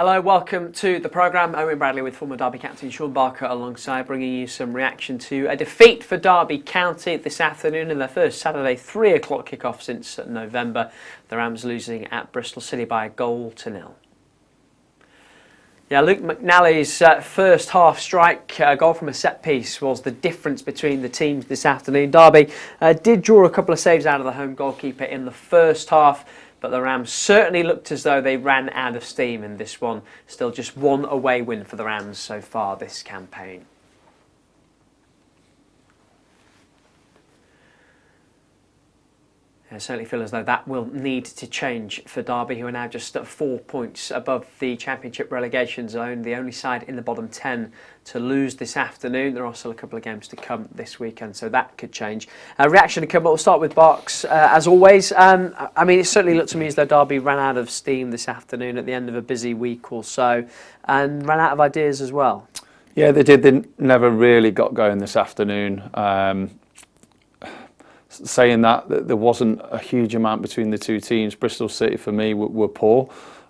Hello, welcome to the programme. Owen Bradley with former Derby captain Sean Barker alongside, bringing you some reaction to a defeat for Derby County this afternoon in their first Saturday 3 o'clock kickoff since November. The Rams losing at Bristol City by 1-0. Yeah, Luke McNally's first half strike, goal from a set piece, was the difference between the teams this afternoon. Derby did draw a couple of saves out of the home goalkeeper in the first half, but the Rams certainly looked as though they ran out of steam in this one. Still just one away win for the Rams so far this campaign. I certainly feel as though that will need to change for Derby, who are now just 4 points above the Championship relegation zone, the only side in the bottom 10 to lose this afternoon. There are still a couple of games to come this weekend, so that could change. Reaction to come, we'll start with Barks, as always. I mean, it certainly looked to me as though Derby ran out of steam this afternoon at the end of a busy week or so, and ran out of ideas as well. Yeah, they did. They never really got going this afternoon. Saying that there wasn't a huge amount between the two teams. Bristol City for me were poor,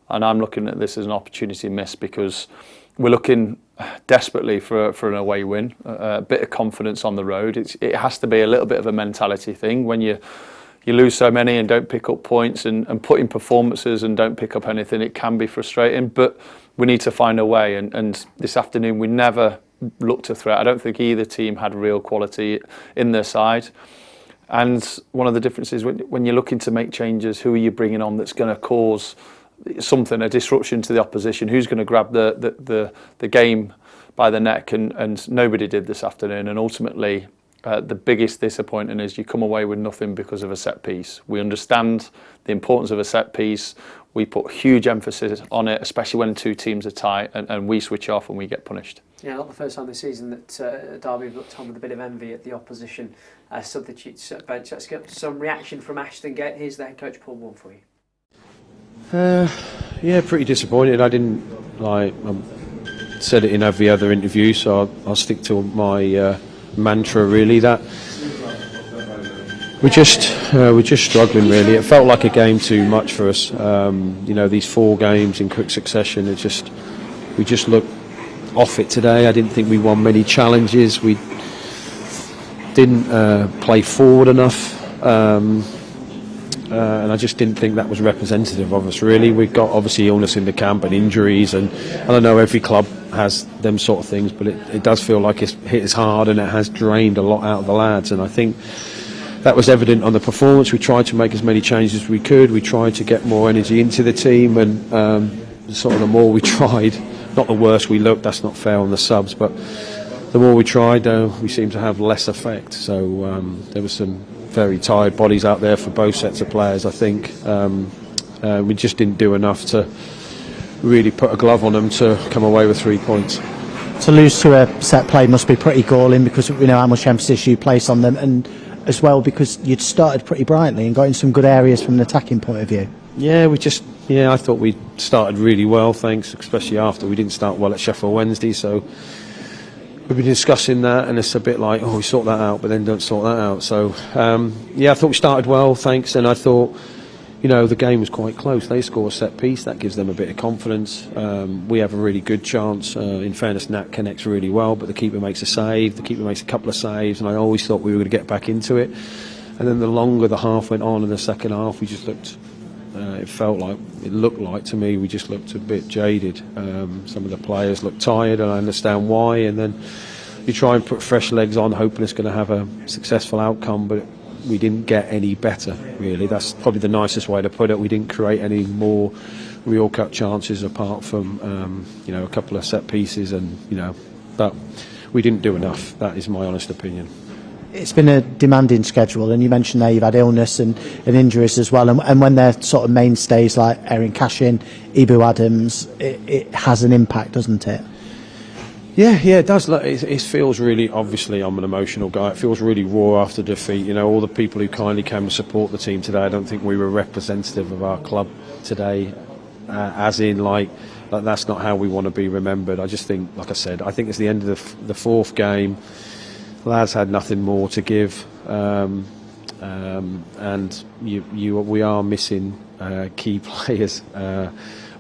and I'm looking at this as an opportunity missed because we're looking desperately for an away win, a bit of confidence on the road. It has to be a little bit of a mentality thing when you lose so many and don't pick up points and put in performances and don't pick up anything. It can be frustrating, but we need to find a way. And this afternoon we never looked a threat. I don't think either team had real quality in their side. And one of the differences when you're looking to make changes, who are you bringing on that's going to cause something, a disruption to the opposition? Who's going to grab the game by the neck? And nobody did this afternoon. And ultimately, the biggest disappointing is you come away with nothing because of a set piece. We understand the importance of a set piece. We put huge emphasis on it, especially when two teams are tight, and we switch off and we get punished. Yeah, not the first time this season that Derby have looked on with a bit of envy at the opposition substitutes at bench. Let's get some reaction from Ashton Gate. Here's the head coach Paul Warne for you. Yeah, pretty disappointed. I didn't I said it in every other interview, so I'll stick to my mantra. Really, that we're just struggling. Really, it felt like a game too much for us. These 4 games in quick succession. We just looked off it today. I didn't think we won many challenges. We didn't play forward enough, and I just didn't think that was representative of us. Really, we've got obviously illness in the camp and injuries, and I know every club has them sort of things, but it does feel like it's hit us hard and it has drained a lot out of the lads. And I think that was evident on the performance. We tried to make as many changes as we could. We tried to get more energy into the team, and sort of the more we tried, not the worse we looked. That's not fair on the subs, but the more we tried, we seemed to have less effect. So there were some very tired bodies out there for both sets of players. I think we just didn't do enough to really put a glove on them to come away with 3 points. To lose to a set play must be pretty galling, because we know how much emphasis you place on them, and as well because you'd started pretty brightly and got in some good areas from an attacking point of view. Yeah, I thought we started really well, thanks, especially after we didn't start well at Sheffield Wednesday. So we've been discussing that, and it's a bit like, we sort that out, but then don't sort that out. So I thought we started well, thanks, and I thought, the game was quite close. They score a set piece, that gives them a bit of confidence. We have a really good chance. In fairness, Nat connects really well, but the keeper makes a save. The keeper makes a couple of saves, and I always thought we were going to get back into it. And then the longer the half went on in the second half, we just looked. It looked like to me we just looked a bit jaded. Some of the players looked tired, and I understand why. And then you try and put fresh legs on, hoping it's going to have a successful outcome, but we didn't get any better, really. That's probably the nicest way to put it. We didn't create any more real cut chances apart from a couple of set pieces, but we didn't do enough. That is my honest opinion. It's been a demanding schedule, and you mentioned there you've had illness and injuries as well, and when they're sort of mainstays like Erin Cashin, Ibu Adams, it has an impact, doesn't it? Yeah, it does. Look, it feels really, obviously I'm an emotional guy, it feels really raw after defeat. All the people who kindly came to support the team today, I don't think we were representative of our club today, as in like that's not how we want to be remembered. I just think, like I said, I think it's the end of the 4th game. Lads had nothing more to give, and we are missing key players.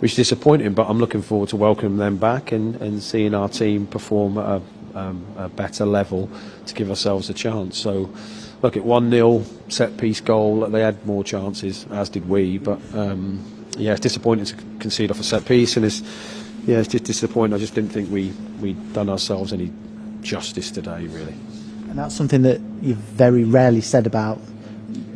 which is disappointing. But I'm looking forward to welcoming them back and seeing our team perform at a better level to give ourselves a chance. So look, at 1-0 set piece goal, they had more chances, as did we. But it's disappointing to concede off a set piece, and it's just disappointing. I just didn't think we'd done ourselves any justice today, really. And that's something that you've very rarely said about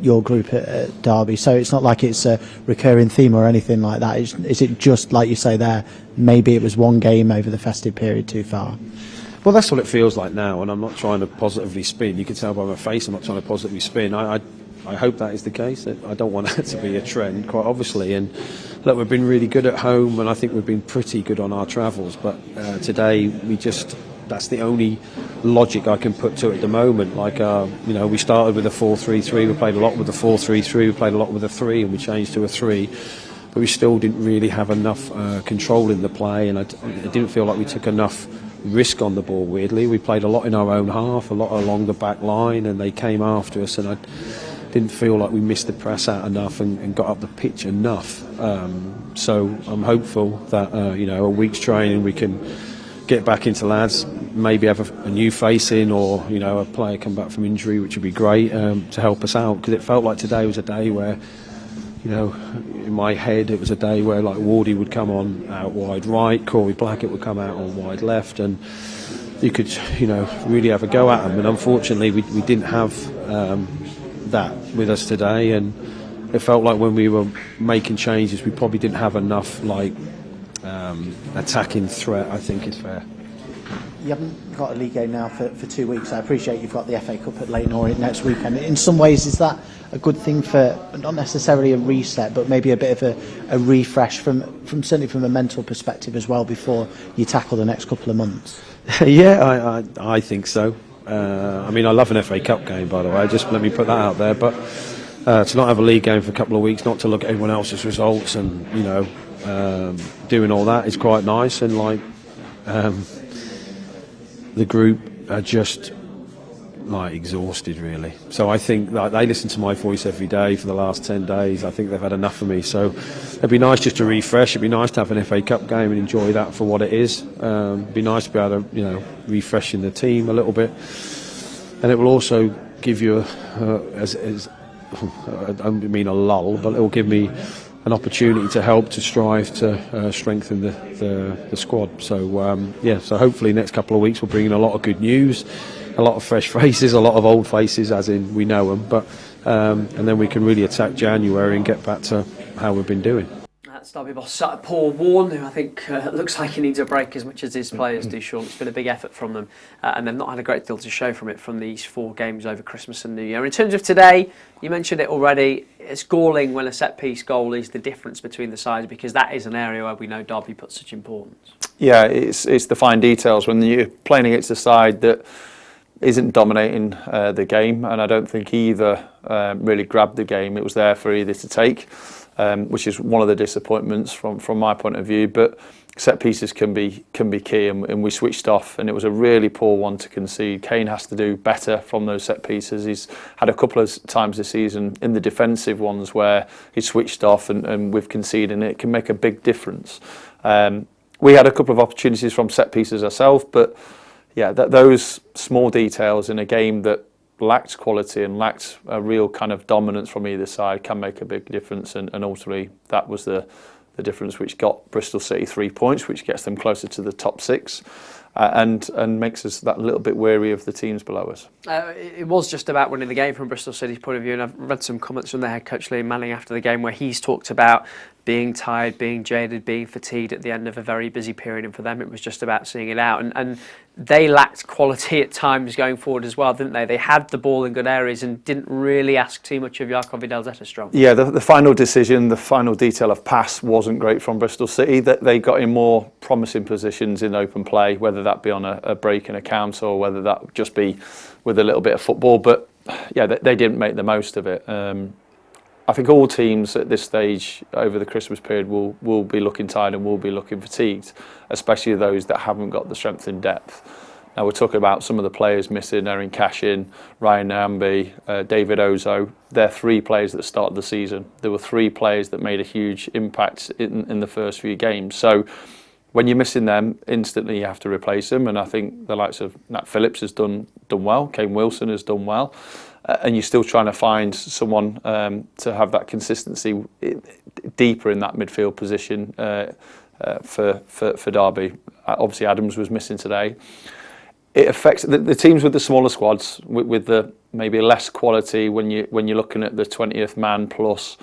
your group at Derby, so it's not like it's a recurring theme or anything like that. Is it just like you say there, maybe it was one game over the festive period too far? Well, that's what it feels like now, and I'm not trying to positively spin. You can tell by my face I'm not trying to positively spin. I hope that is the case. I don't want that to be a trend, quite obviously. And look, we've been really good at home, and I think we've been pretty good on our travels. But today, that's the only logic I can put to it at the moment. Like, we started with a 4-3-3. We played a lot with a 4-3-3. We played a lot with a 3, and we changed to a 3. But we still didn't really have enough control in the play, and I didn't feel like we took enough risk on the ball. Weirdly, we played a lot in our own half, a lot along the back line, and they came after us, and I didn't feel like we missed the press out enough and got up the pitch enough. So I'm hopeful that a week's training we can get back into lads, maybe have a new face in, or a player come back from injury, which would be great to help us out, because it felt like today was a day where, in my head it was a day where like Warne would come on out wide right, Corey Blackett would come out on wide left, and you could really have a go at them. And unfortunately we didn't have that with us today, and it felt like when we were making changes we probably didn't have enough attacking threat, I think is fair. You haven't got a league game now for 2 weeks. I appreciate you've got the FA Cup at Leighton Orient next weekend. In some ways, is that a good thing for not necessarily a reset, but maybe a bit of a refresh from certainly from a mental perspective as well before you tackle the next couple of months? Yeah, I think so. I love an FA Cup game, by the way. Just let me put that out there. But to not have a league game for a couple of weeks, not to look at everyone else's results, and doing all that is quite nice. And the group are just exhausted, really. So I think that they listen to my voice every day for the last 10 days. I think they've had enough of me. So it'd be nice just to refresh. It'd be nice to have an FA Cup game and enjoy that for what it is. It'd be nice to be able to, refresh in the team a little bit. And it will also give you, I don't mean a lull, but it will give me an opportunity to help to strive to strengthen the squad. So so hopefully next couple of weeks we'll bring in a lot of good news, a lot of fresh faces, a lot of old faces, as in we know them, but and then we can really attack January and get back to how we've been doing. That's Derby boss Paul Warne, who I think looks like he needs a break as much as his players do, Sean. It's been a big effort from them, and they've not had a great deal to show from it from these 4 games over Christmas and New Year. In terms of today, you mentioned it already, it's galling when a set-piece goal is the difference between the sides, because that is an area where we know Derby puts such importance. Yeah, it's the fine details when you're playing against a side that isn't dominating the game, and I don't think either really grabbed the game. It was there for either to take, which is one of the disappointments from my point of view. But set pieces can be key, and we switched off, and it was a really poor one to concede. Kane has to do better from those set pieces. He's had a couple of times this season in the defensive ones where he switched off, and we've conceded, and it can make a big difference. We had a couple of opportunities from set pieces ourselves, but yeah, those small details in a game that lacked quality and lacked a real kind of dominance from either side can make a big difference, and ultimately that was the difference which got Bristol City 3 points, which gets them closer to the top 6, and makes us that little bit wary of the teams below us. It was just about winning the game from Bristol City's point of view, and I've read some comments from their head coach Liam Manning after the game where he's talked about being tired, being jaded, being fatigued at the end of a very busy period, and for them it was just about seeing it out. And they lacked quality at times going forward as well, didn't they? They had the ball in good areas and didn't really ask too much of Jakob Vidal-Zetterstrom. Yeah, the final decision, the final detail of pass wasn't great from Bristol City. They got in more promising positions in open play, whether that be on a break in a counter or whether that just be with a little bit of football. But yeah, they didn't make the most of it. I think all teams at this stage over the Christmas period will be looking tired and will be looking fatigued, especially those that haven't got the strength in depth. Now we're talking about some of the players missing: Erin Cashin, Ryan Nambi, David Ozo. They're 3 players that started the season. There were 3 players that made a huge impact in the first few games. So when you're missing them, instantly you have to replace them. And I think the likes of Nat Phillips has done well. Kane Wilson has done well. And you're still trying to find someone to have that consistency deeper in that midfield position for Derby. Obviously, Adams was missing today. It affects the teams with the smaller squads, with the maybe less quality when you're looking at the 20th man plus.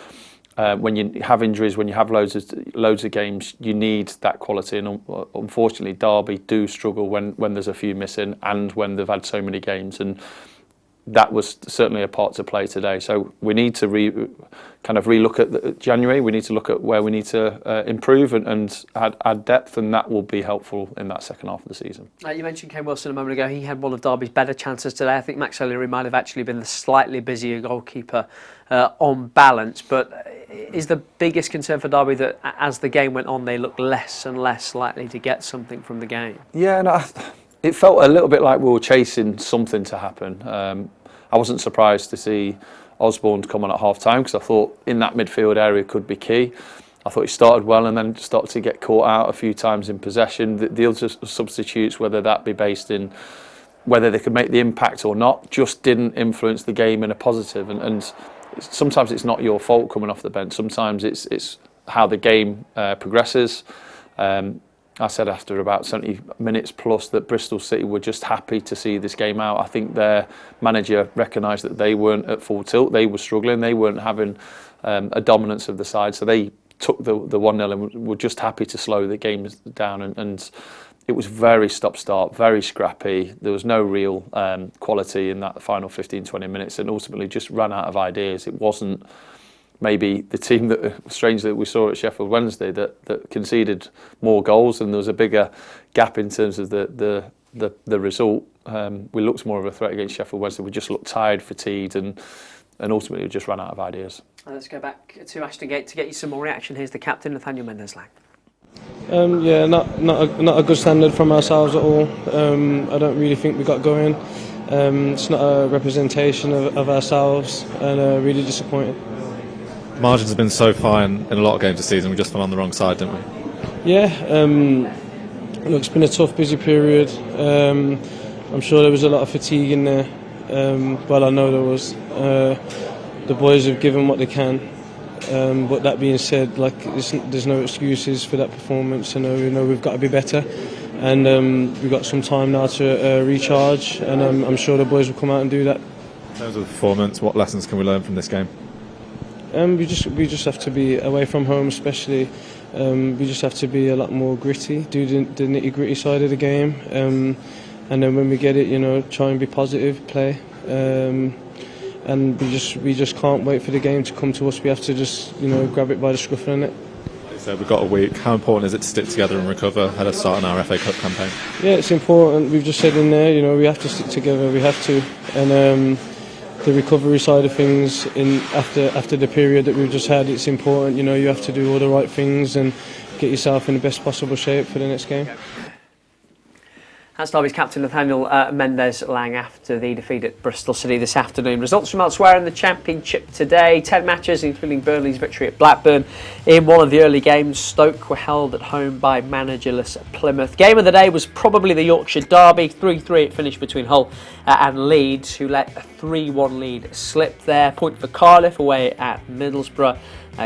When you have injuries, when you have loads of games, you need that quality. And unfortunately, Derby do struggle when there's a few missing and when they've had so many games. And that was certainly a part to play today. So we need to relook at January. We need to look at where we need to improve and add depth, and that will be helpful in that second half of the season. You mentioned Kane Wilson a moment ago. He had one of Derby's better chances today. I think Max O'Leary might have actually been the slightly busier goalkeeper on balance. But is the biggest concern for Derby that as the game went on, they looked less and less likely to get something from the game? Yeah, no, it felt a little bit like we were chasing something to happen. I wasn't surprised to see Osborne come on at half-time because I thought in that midfield area could be key. I thought he started well and then started to get caught out a few times in possession. The other substitutes, whether that be based in whether they could make the impact or not, just didn't influence the game in a positive. And sometimes it's not your fault coming off the bench. Sometimes it's how the game progresses. I said after about 70 minutes plus that Bristol City were just happy to see this game out. I think their manager recognised that they weren't at full tilt. They were struggling. They weren't having a dominance of the side. So they took the 1-0 and were just happy to slow the game down. And it was very stop-start, very scrappy. There was no real quality in that final 15-20 minutes, and ultimately just ran out of ideas. It wasn't maybe the team that, strangely, that we saw at Sheffield Wednesday that conceded more goals, and there was a bigger gap in terms of the result. We looked more of a threat against Sheffield Wednesday. We just looked tired, fatigued, and ultimately just ran out of ideas. Let's go back to Ashton Gate to get you some more reaction. Here's the captain, Nathaniel Mendez-Laing. Yeah, not a good standard from ourselves at all. I don't really think we got going. It's not a representation of ourselves, and really disappointed. Margins have been so fine in a lot of games this season. We just fell on the wrong side, didn't we? Yeah, look, it's been a tough, busy period. I'm sure there was a lot of fatigue in there. Well, I know there was. The boys have given what they can. But that being said, like there's no excuses for that performance. We know we've got to be better, and we've got some time now to recharge. And I'm sure the boys will come out and do that. In terms of the performance, what lessons can we learn from this game? We just have to be away from home, especially. We just have to be a lot more gritty, do the nitty-gritty side of the game, and then when we get it, try and be positive, play. And we just can't wait for the game to come to us. We have to just grab it by the scruff of the neck. Like you said, we've got a week. How important is it to stick together and recover ahead of starting our FA Cup campaign? Yeah, it's important. We've just said in there, we have to stick together. We have to, and the recovery side of things after the period that we've just had, it's important. You have to do all the right things and get yourself in the best possible shape for the next game. That's Derby's captain Nathaniel Mendez-Laing after the defeat at Bristol City this afternoon. Results from elsewhere in the Championship today. 10 matches, including Burnley's victory at Blackburn. In one of the early games, Stoke were held at home by managerless Plymouth. Game of the day was probably the Yorkshire Derby. 3-3 it finished between Hull and Leeds, who let a 3-1 lead slip there. Point for Cardiff away at Middlesbrough.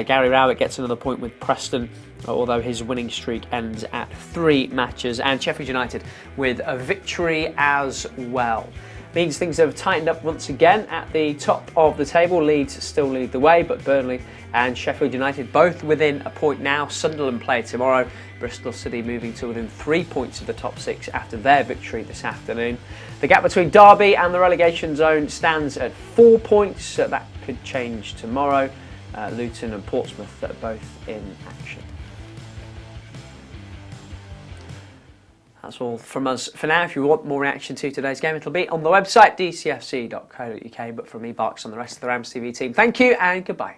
Gary Rowett gets another point with Preston, although his winning streak ends at 3 matches, and Sheffield United with a victory as well. Means things have tightened up once again at the top of the table. Leeds still lead the way, but Burnley and Sheffield United both within a point now. Sunderland play tomorrow. Bristol City moving to within 3 points of the top 6 after their victory this afternoon. The gap between Derby and the relegation zone stands at 4 points. That could change tomorrow. Luton and Portsmouth are both in action. That's all from us for now. If you want more reaction to today's game, it'll be on the website dcfc.co.uk. But from me, Barks, and the rest of the RamsTV team, thank you and goodbye.